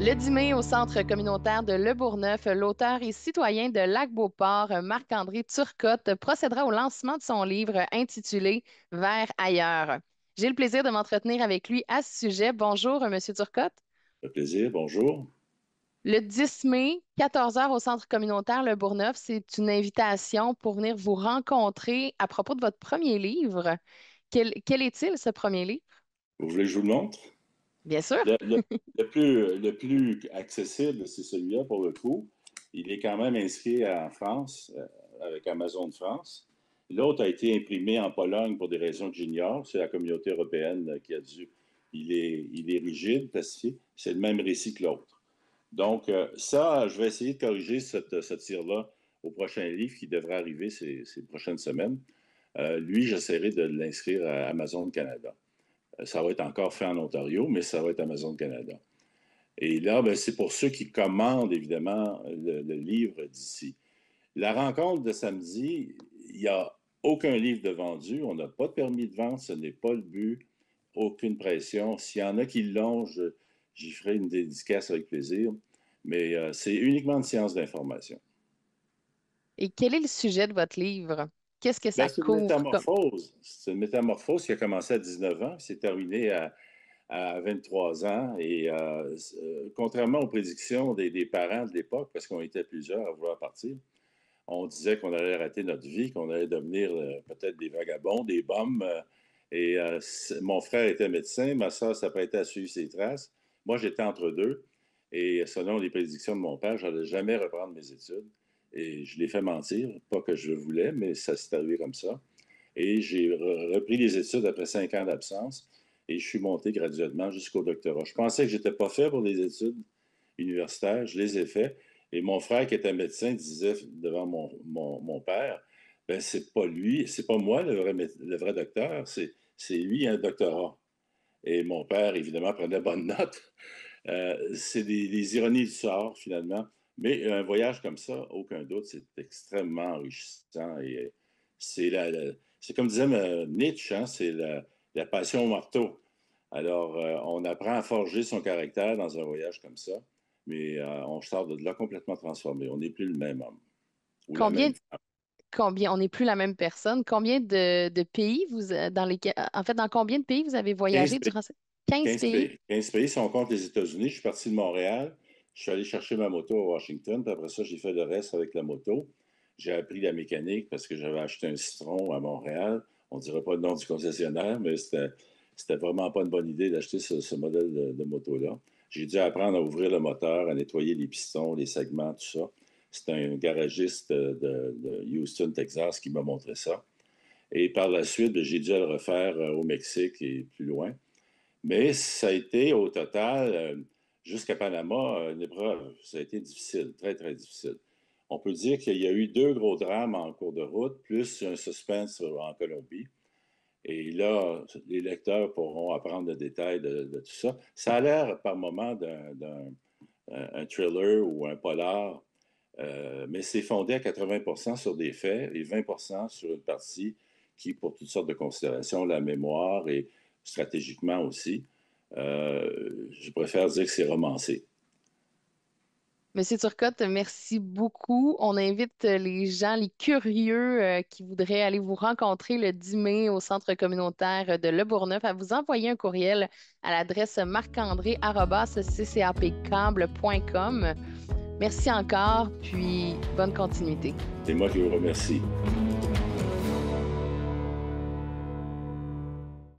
Le 10 mai, au Centre communautaire de Le Bourgneuf, l'auteur et citoyen de Lac-Beauport, Marc-André Turcotte, procédera au lancement de son livre intitulé Vers ailleurs. J'ai le plaisir de m'entretenir avec lui à ce sujet. Bonjour, Monsieur Turcotte. Ça fait plaisir, bonjour. Le 10 mai, 14 heures au Centre communautaire Le Bourgneuf, c'est une invitation pour venir vous rencontrer à propos de votre premier livre. Quel est-il, ce premier livre? Vous voulez que je vous le montre? Bien sûr. Le, le- le plus accessible, c'est celui-là pour le coup. Il est quand même inscrit en France, avec Amazon de France. L'autre a été imprimé en Pologne pour des raisons que j'ignore. C'est la communauté européenne qui a dû. Il est rigide, plastifié. C'est le même récit que l'autre. Donc, ça, je vais essayer de corriger ce tir-là au prochain livre qui devrait arriver ces prochaines semaines. Lui, j'essaierai de l'inscrire à Amazon Canada. Ça va être encore fait en Ontario, mais ça va être Amazon Canada. Et là, ben, c'est pour ceux qui commandent, évidemment, le livre d'ici. La rencontre de samedi, il n'y a aucun livre de vendu. On n'a pas de permis de vente. Ce n'est pas le but. Aucune pression. S'il y en a qui l'ont, j'y ferai une dédicace avec plaisir. Mais c'est uniquement une séance d'information. Et quel est le sujet de votre livre? Qu'est-ce que Ben, ça c'est une couvre comme... métamorphose. C'est une métamorphose qui a commencé à 19 ans, puis s'est terminée à 23 ans. Et contrairement aux prédictions des parents de l'époque, parce qu'on était plusieurs à vouloir partir, on disait qu'on allait rater notre vie, qu'on allait devenir peut-être des vagabonds, des bums. Mon frère était médecin, ma soeur s'apprêtait à suivre ses traces. Moi, j'étais entre deux. Et selon les prédictions de mon père, je n'allais jamais reprendre mes études. Et je l'ai fait mentir, pas que je voulais, mais ça s'est arrivé comme ça. Et j'ai repris les études après 5 ans d'absence et je suis monté graduellement jusqu'au doctorat. Je pensais que je n'étais pas fait pour les études universitaires, je les ai fait. Et mon frère, qui était médecin, disait devant mon père, ben, c'est pas lui, c'est pas moi le vrai docteur, c'est lui un doctorat. Et mon père, évidemment, prenait bonne note. C'est des ironies du sort, finalement. Mais un voyage comme ça, aucun doute, c'est extrêmement enrichissant. Et c'est comme disait Nietzsche, hein, c'est la passion au marteau. Alors, on apprend à forger son caractère dans un voyage comme ça, mais on sort de là complètement transformé. On n'est plus le même homme ou la Combien, même femme. on n'est plus la même personne. Combien de pays dans lesquels, en fait, dans combien de pays vous avez 15 voyagé pays, durant ces 15 15 pays? pays. 15 pays, si on compte les États-Unis. Je suis parti de Montréal, je suis allé chercher ma moto à Washington, puis après ça, j'ai fait le reste avec la moto. J'ai appris la mécanique parce que j'avais acheté un Citron à Montréal. On ne dirait pas le nom du concessionnaire, mais c'était vraiment pas une bonne idée d'acheter ce modèle de moto-là. J'ai dû apprendre à ouvrir le moteur, à nettoyer les pistons, les segments, tout ça. C'est un garagiste de Houston, Texas, qui m'a montré ça. Et par la suite, j'ai dû le refaire au Mexique et plus loin. Mais ça a été au total, jusqu'à Panama, une épreuve. Ça a été difficile, très, très difficile. On peut dire qu'il y a eu deux gros drames en cours de route, plus un suspense en Colombie. Et là, les lecteurs pourront apprendre le détail de tout ça. Ça a l'air par moment d'un un thriller ou un polar, mais c'est fondé à 80% sur des faits et 20% sur une partie qui, pour toutes sortes de considérations, la mémoire et stratégiquement aussi, je préfère dire que c'est romancé. Monsieur Turcotte, merci beaucoup. On invite les gens, les curieux qui voudraient aller vous rencontrer le 10 mai au centre communautaire de Le Bourgneuf à vous envoyer un courriel à l'adresse marcandré@ccapcamble.com. Merci encore, puis bonne continuité. C'est moi qui vous remercie.